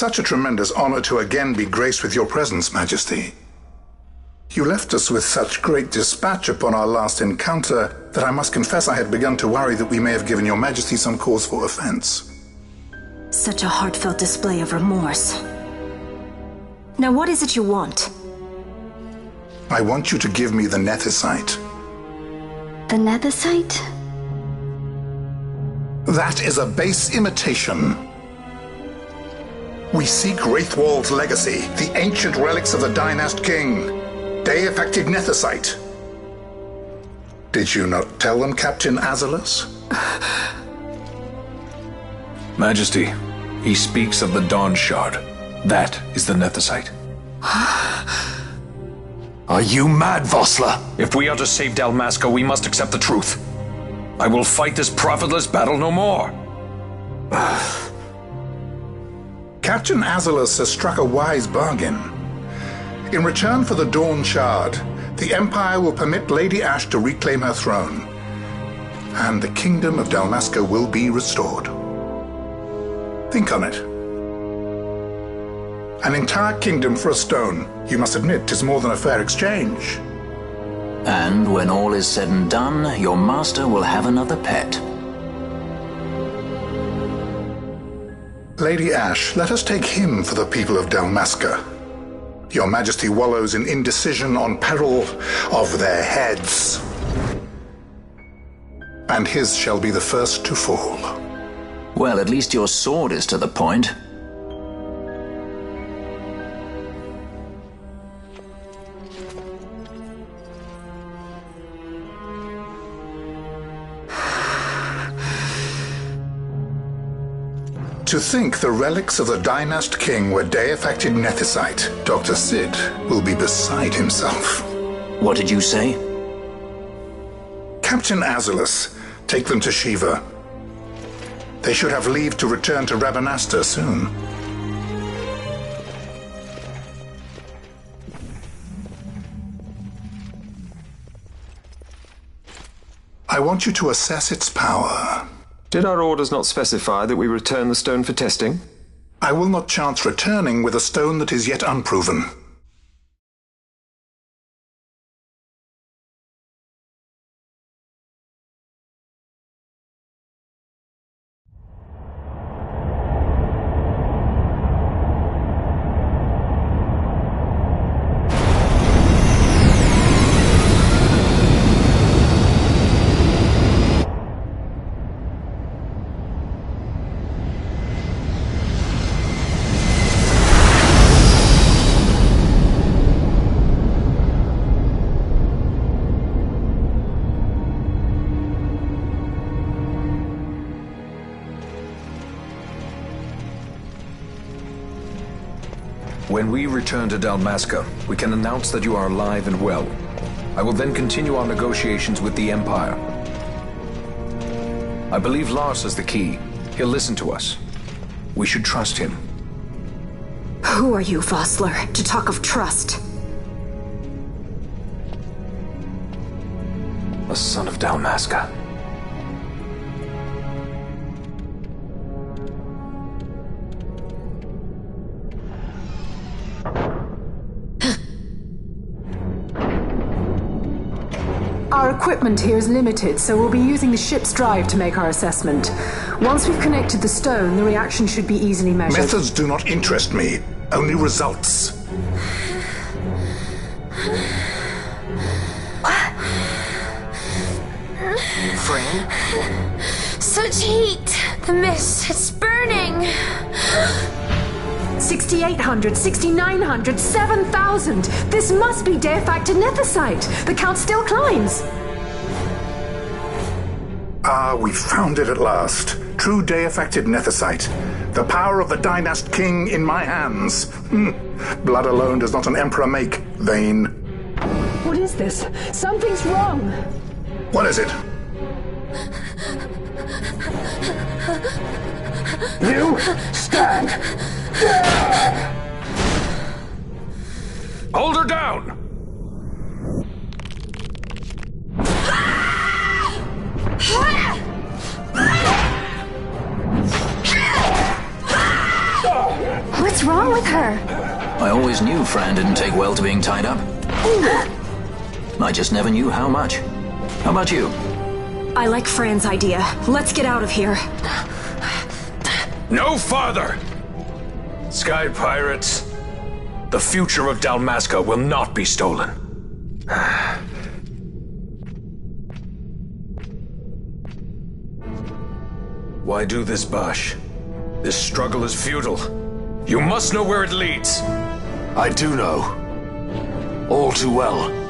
such a tremendous honor to again be graced with your presence, Majesty. You left us with such great dispatch upon our last encounter that I must confess I had begun to worry that we may have given your Majesty some cause for offense. Such a heartfelt display of remorse. Now what is it you want? I want you to give me the Nethicite. The Nethicite? That is a base imitation. We seek Wraithwald's legacy, the ancient relics of the Dynast King. Day-affected Nethicite. Did you not tell them, Captain Azalus? Majesty, he speaks of the Dawn Shard. That is the Nethicite. Are you mad, Vossler? If we are to save Dalmasca, we must accept the truth. I will fight this profitless battle no more. Captain Azalus has struck a wise bargain. In return for the Dawn Shard, the Empire will permit Lady Ash to reclaim her throne, and the Kingdom of Dalmasca will be restored. Think on it. An entire kingdom for a stone. You must admit 'tis more than a fair exchange. And when all is said and done, your master will have another pet. Lady Ash, let us take him for the people of Dalmasca. Your Majesty wallows in indecision on peril of their heads. And his shall be the first to fall. Well, at least your sword is to the point. To think the relics of the Dynast King were day-affected Nethicite, Dr. Sid will be beside himself. What did you say? Captain Azalus, take them to Shiva. They should have leave to return to Rabanasta soon. I want you to assess its power. Did our orders not specify that we return the stone for testing? I will not chance returning with a stone that is yet unproven. When we return to Dalmasca, we can announce that you are alive and well. I will then continue our negotiations with the Empire. I believe Lars has the key. He'll listen to us. We should trust him. Who are you, Vossler, to talk of trust? A son of Dalmasca. Our equipment here is limited, so we'll be using the ship's drive to make our assessment. Once we've connected the stone, the reaction should be easily measured. Methods do not interest me, only results. Friend? Such heat! The mist, it's burning! 6,800, 6,900, 7,000! This must be day-affected Nethicite! The count still climbs! Ah, we found it at last. True day-affected Nethicite. The power of the Dynast King in my hands. Blood alone does not an emperor make, vain. What is this? Something's wrong! What is it? You stand! Hold her down! What's wrong with her? I always knew Fran didn't take well to being tied up. I just never knew how much. How about you? I like Fran's idea. Let's get out of here. No farther! Sky Pirates, the future of Dalmasca will not be stolen. Why do this, Bash? This struggle is futile. You must know where it leads. I do know. All too well.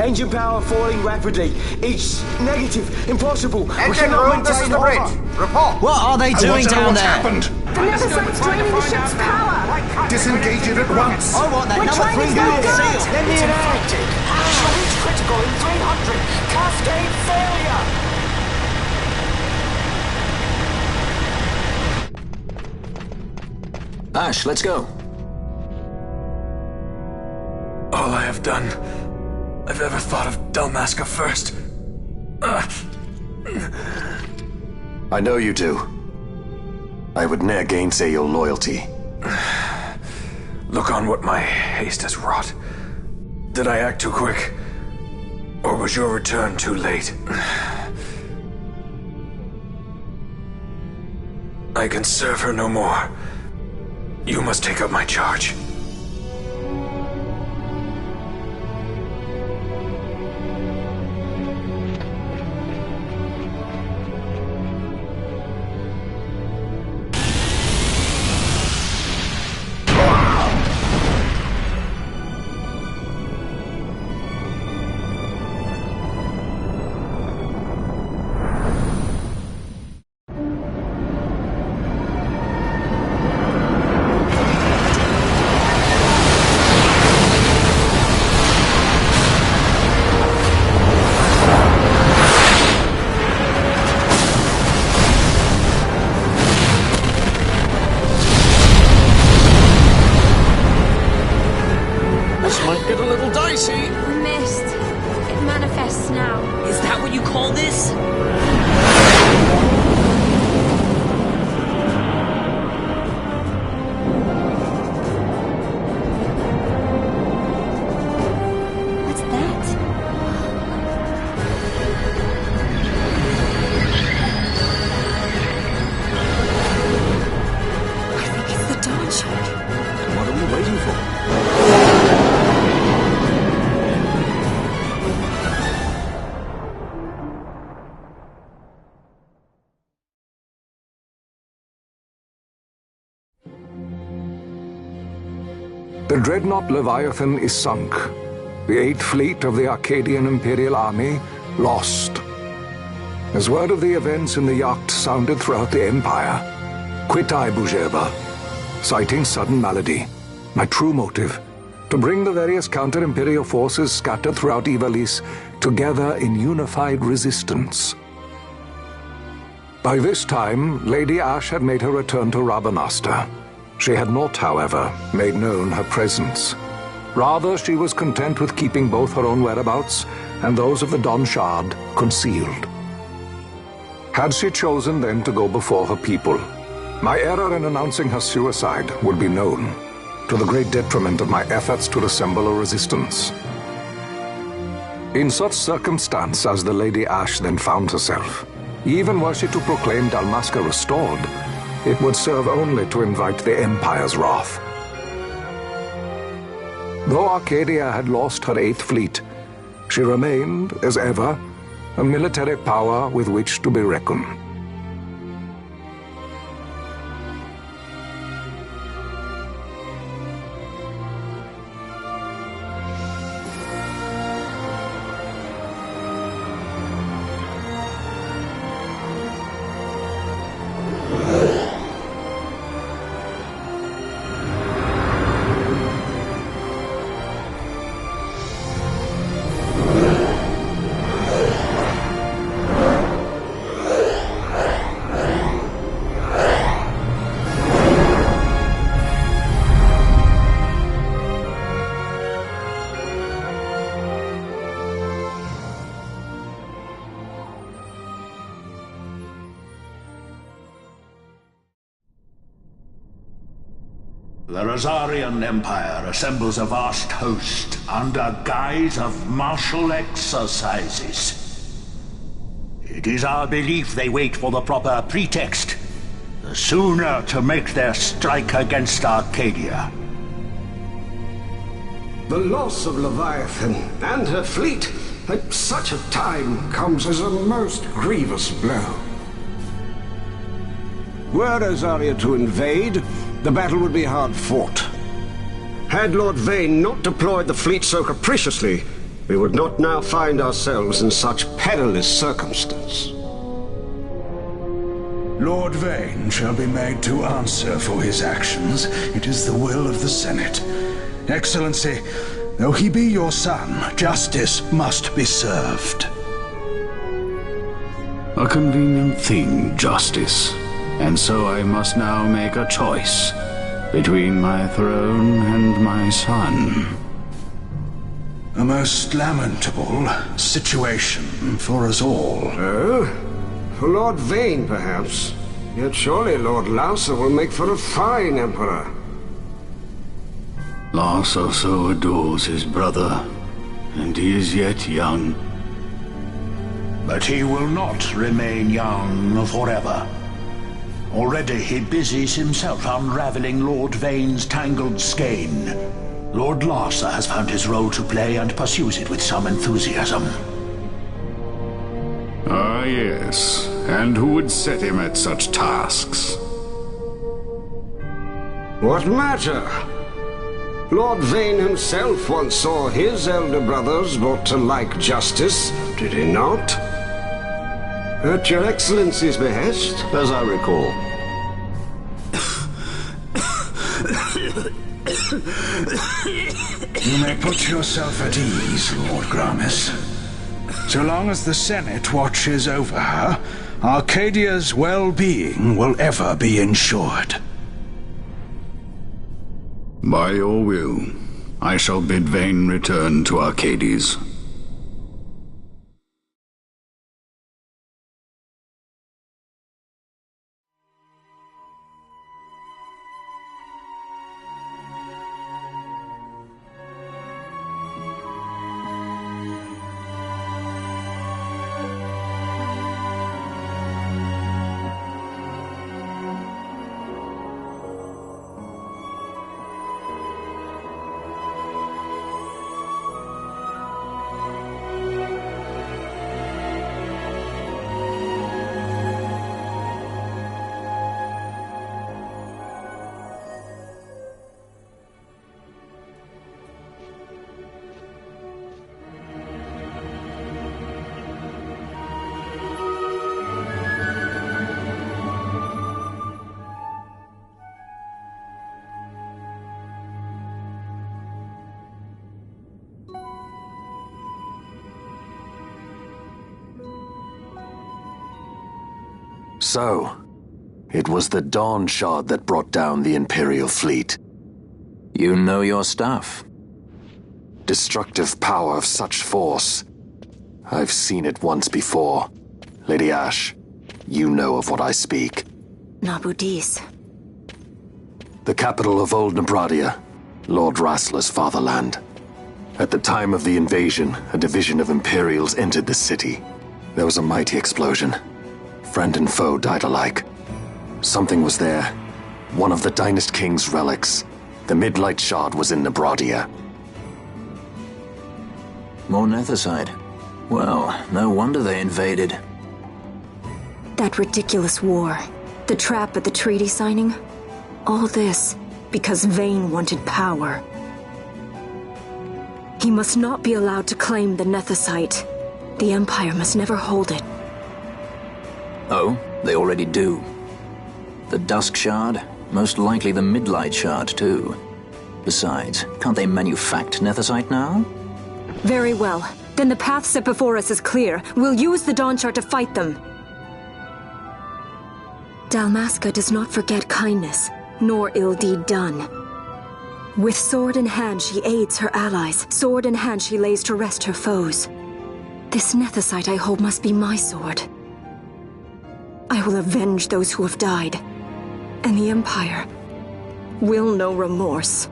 Engine power falling rapidly. It's negative. Impossible. Engine room, this is the bridge. Report. What are they doing down what's there? Happened. The Nemesis draining the ship's power. Disengage it at once. I want that We're number trying 3 to go unit good. seal. Let me in there. Shall reach critical in 300. Cascade failure. Ash, let's go. All I have done, I've ever thought of Dalmasca first. I know you do. I would ne'er gainsay your loyalty. Look on what my haste has wrought. Did I act too quick? Or was your return too late? I can serve her no more. You must take up my charge. Get a little dicey. Mist. It manifests now. Is that what you call this? What's that? I think it's the dawn shard. What are we waiting for? The dreadnought Leviathan is sunk. The 8th Fleet of the Arcadian Imperial Army lost. As word of the events in the yacht sounded throughout the Empire, quit I Bujeva, citing sudden malady. My true motive, to bring the various counter-imperial forces scattered throughout Ivalice together in unified resistance. By this time, Lady Ash had made her return to Rabanastre. She had not, however, made known her presence. Rather, she was content with keeping both her own whereabouts and those of the Don Shard concealed. Had she chosen then to go before her people, my error in announcing her suicide would be known, to the great detriment of my efforts to assemble a resistance. In such circumstance as the Lady Ash then found herself, even were she to proclaim Dalmasca restored, it would serve only to invite the Empire's wrath. Though Arcadia had lost her 8th fleet, she remained, as ever, a military power with which to be reckoned. The Rosarian Empire assembles a vast host under guise of martial exercises. It is our belief they wait for the proper pretext, the sooner to make their strike against Arcadia. The loss of Leviathan and her fleet at such a time comes as a most grievous blow. Were Rosaria to invade, the battle would be hard fought. Had Lord Vane not deployed the fleet so capriciously, we would not now find ourselves in such perilous circumstance. Lord Vane shall be made to answer for his actions. It is the will of the Senate. Excellency, though he be your son, justice must be served. A convenient thing, justice. And so I must now make a choice between my throne and my son. A most lamentable situation for us all. Oh? For Lord Vane, perhaps. Yet surely Lord Lauser will make for a fine emperor. Lauser so adores his brother, and he is yet young. But he will not remain young forever. Already he busies himself unraveling Lord Vane's tangled skein. Lord Larsa has found his role to play and pursues it with some enthusiasm. Ah, yes. And who would set him at such tasks? What matter? Lord Vane himself once saw his elder brothers brought to like justice, did he not? At your Excellency's behest, as I recall. You may put yourself at ease, Lord Gramis. So long as the Senate watches over her, Arcadia's well-being will ever be ensured. By your will, I shall bid Vane return to Arcades. So, It was the Dawn Shard that brought down the Imperial fleet. You know your stuff. Destructive power of such force. I've seen it once before. Lady Ash, you know of what I speak. Nabudis. The capital of Old Nebradia, Lord Rassler's fatherland. At the time of the invasion, a division of Imperials entered the city. There was a mighty explosion. Friend and foe died alike. Something was there. One of the Dynast King's relics. The Midlight Shard was in Nebradia. More Nethicite. Well, no wonder they invaded. That ridiculous war. The trap at the treaty signing. All this because Vayne wanted power. He must not be allowed to claim the Nethicite. The Empire must never hold it. Oh, they already do. The Dusk Shard, most likely the Midlight Shard too. Besides, can't they manufacture Nethicite now? Very well. Then the path set before us is clear. We'll use the Dawn Shard to fight them. Dalmasca does not forget kindness, nor ill deed done. With sword in hand, she aids her allies. Sword in hand, she lays to rest her foes. This Nethicite I hold must be my sword. I will avenge those who have died, and the Empire will know remorse.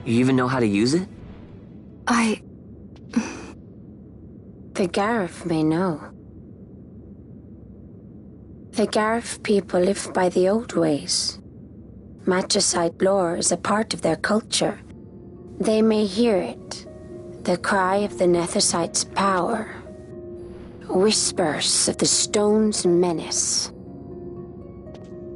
You even know how to use it? The Garif may know. The Garif people live by the old ways. Magicite lore is a part of their culture. They may hear it, the cry of the Nethicite's power. Whispers of the stone's menace.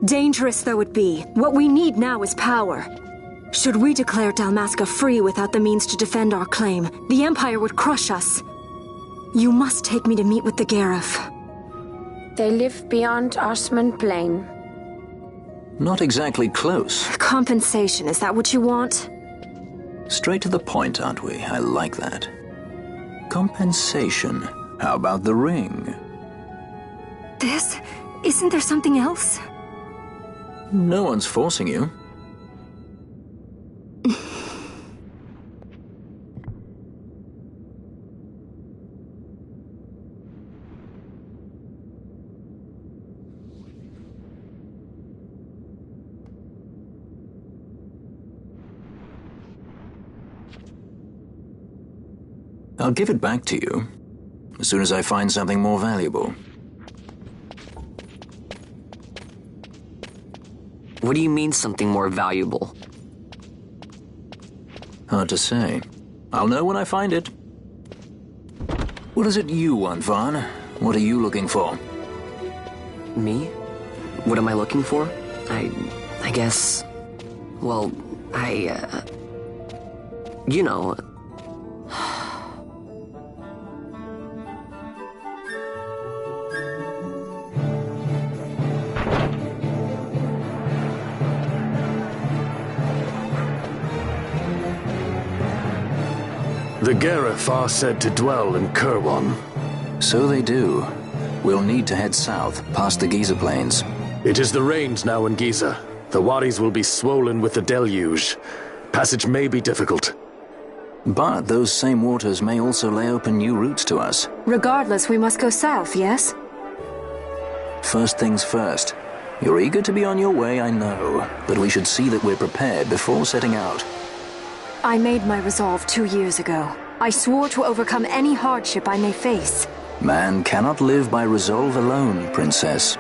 Dangerous though it be, what we need now is power. Should we declare Dalmasca free without the means to defend our claim, the Empire would crush us. You must take me to meet with the Garif. They live beyond Osman Plain. Not exactly close. Compensation, is that what you want? Straight to the point, aren't we? I like that. Compensation. How about the ring? This? Isn't there something else? No one's forcing you. I'll give it back to you as soon as I find something more valuable. What do you mean something more valuable? Hard to say. I'll know when I find it. What is it you want, Vaughn? What are you looking for? Me? What am I looking for? I guess... Well, you know... The Garif are said to dwell in Kirwan. So they do. We'll need to head south, past the Giza Plains. It is the rains now in Giza. The wadis will be swollen with the deluge. Passage may be difficult. But those same waters may also lay open new routes to us. Regardless, we must go south, yes? First things first. You're eager to be on your way, I know. But we should see that we're prepared before setting out. I made my resolve 2 years ago. I swore to overcome any hardship I may face. Man cannot live by resolve alone, Princess.